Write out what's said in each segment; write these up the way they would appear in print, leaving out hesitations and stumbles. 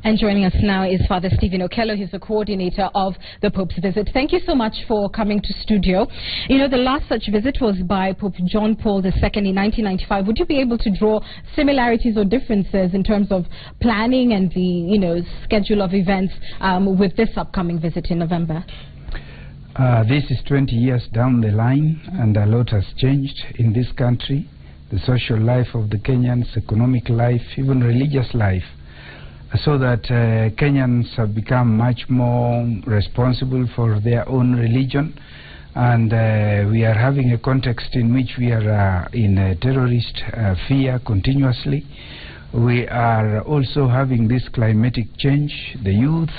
And joining us now is Fr Stephen Okello. He's the coordinator of the Pope's visit. Thank you so much for coming to studio. You know, the last such visit was by Pope John Paul II in 1995. Would you be able to draw similarities or differences in terms of planning and the, schedule of events with this upcoming visit in November? This is 20 years down the line, and a lot has changed in this country. The social life of the Kenyans, economic life, even religious life, so that Kenyans have become much more responsible for their own religion, and we are having a context in which we are in a terrorist fear continuously. We are also having this climatic change. The youth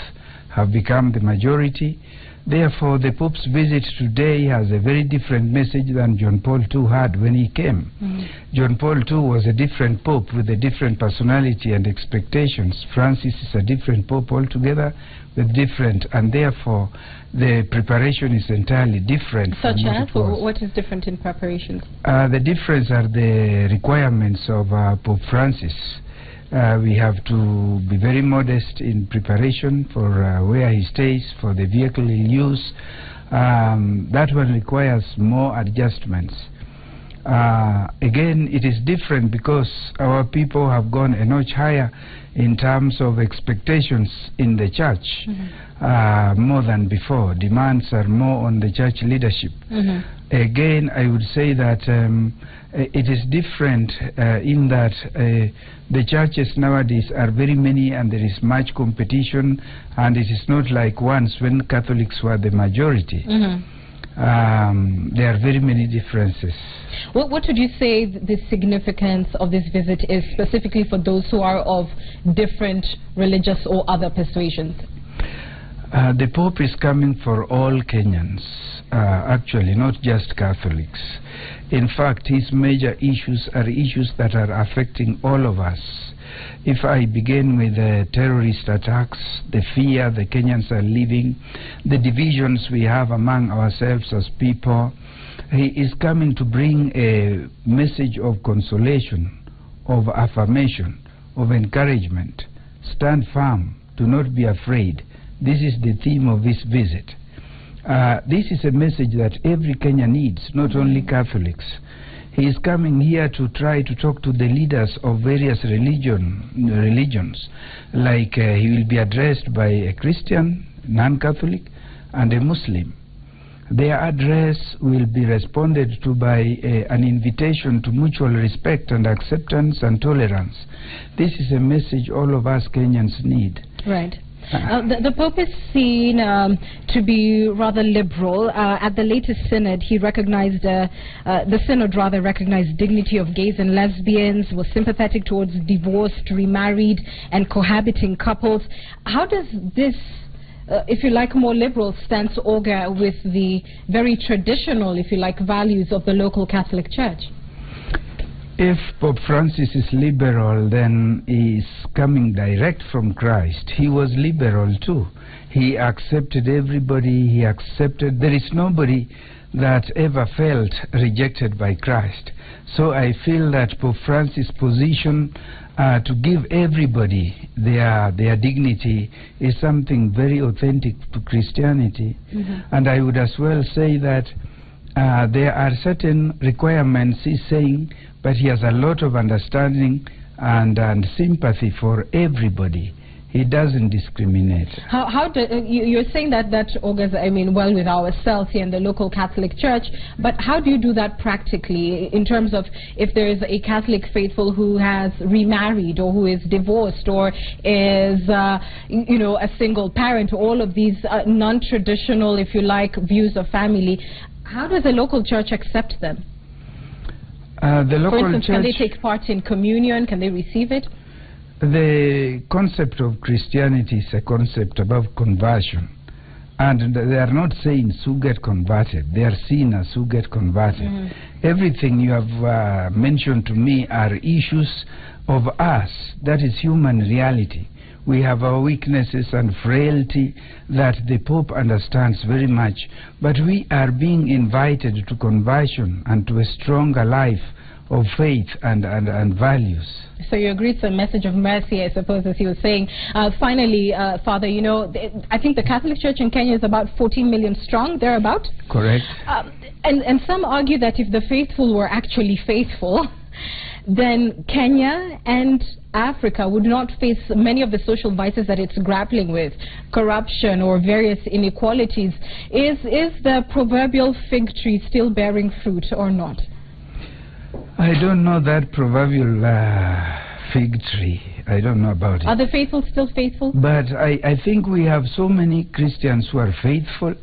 have become the majority. Therefore, the Pope's visit today has a very different message than John Paul II had when he came. John Paul II was a different Pope with a different personality and expectations. Francis is a different Pope altogether with different, and therefore the preparation is entirely different. Such as? What is different in preparations? The difference are the requirements of Pope Francis. We have to be very modest in preparation for where he stays, for the vehicle he'll use. That one requires more adjustments. Again, it is different because our people have gone a notch higher in terms of expectations in the church, more than before. Demands are more on the church leadership. Again, I would say that it is different in that the churches nowadays are very many and there is much competition, and it is not like once when Catholics were the majority. There are very many differences. What would you say the significance of this visit is, specifically for those who are of different religious or other persuasions? The Pope is coming for all Kenyans, actually, not just Catholics. In fact, his major issues are issues that are affecting all of us. If I begin with the terrorist attacks, the fear the Kenyans are living, the divisions we have among ourselves as people, he is coming to bring a message of consolation, of affirmation, of encouragement. Stand firm, do not be afraid. This is the theme of this visit. This is a message that every Kenyan needs, not only Catholics. He is coming here to try to talk to the leaders of various religions. Like he will be addressed by a Christian, non-Catholic, and a Muslim. Their address will be responded to by an invitation to mutual respect and acceptance and tolerance. This is a message all of us Kenyans need. Right. The Pope is seen to be rather liberal. At the latest synod, he recognized, the synod rather recognized dignity of gays and lesbians, was sympathetic towards divorced, remarried, and cohabiting couples. How does this, if you like, more liberal stance augur with the very traditional, if you like, values of the local Catholic Church? If Pope Francis is liberal, then he is coming direct from Christ. He was liberal too. He accepted everybody. He accepted. There is nobody that ever felt rejected by Christ. So I feel that Pope Francis' position to give everybody their dignity is something very authentic to Christianity. And I would as well say that there are certain requirements, he's saying, but he has a lot of understanding and sympathy for everybody. He doesn't discriminate. You're saying that augurs, well with ourselves here in the local Catholic Church, but how do you do that practically in terms of if there is a Catholic faithful who has remarried or who is divorced or is, a single parent, all of these non-traditional, if you like, views of family? How does the local church accept them? The local For instance, church, can they take part in communion? Can they receive it? The concept of Christianity is a concept above conversion. And they are not saints who get converted. They are sinners who get converted. Everything you have mentioned to me are issues of us. That is human reality. We have our weaknesses and frailty that the Pope understands very much. But we are being invited to conversion and to a stronger life faith and values. So you agree it's a message of mercy, I suppose, as you were saying. Finally, Father, you know, I think the Catholic Church in Kenya is about 14 million strong, thereabout. Correct. And some argue that if the faithful were actually faithful, then Kenya and Africa would not face many of the social vices that it's grappling with, corruption or various inequalities. Is the proverbial fig tree still bearing fruit or not? I don't know that proverbial fig tree. I don't know about it. Are the faithful still faithful? But I think we have so many Christians who are faithful,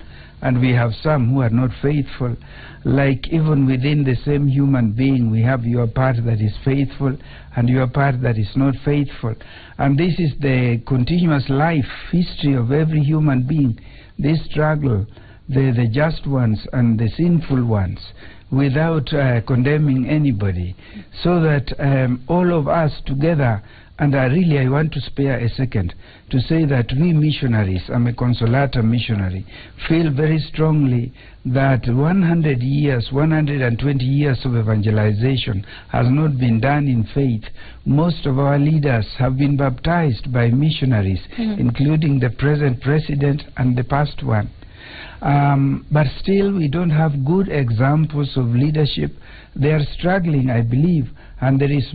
and we have some who are not faithful. Like even within the same human being, we have your part that is faithful and your part that is not faithful. And this is the continuous life history of every human being, this struggle, the just ones and the sinful ones, without condemning anybody, so that all of us together. And really I want to spare a second to say that we missionaries, I'm a Consolata missionary, feel very strongly that 100 years, 120 years of evangelization has not been done in faith. Most of our leaders have been baptized by missionaries, including the present president and the past one. But still we don't have good examples of leadership. They are struggling, I believe, and there is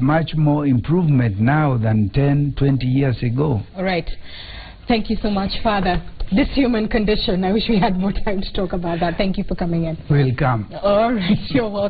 much more improvement now than 10, 20 years ago. All right. Thank you so much, Father. This human condition, I wish we had more time to talk about that. Thank you for coming in. Welcome. All right, you're welcome.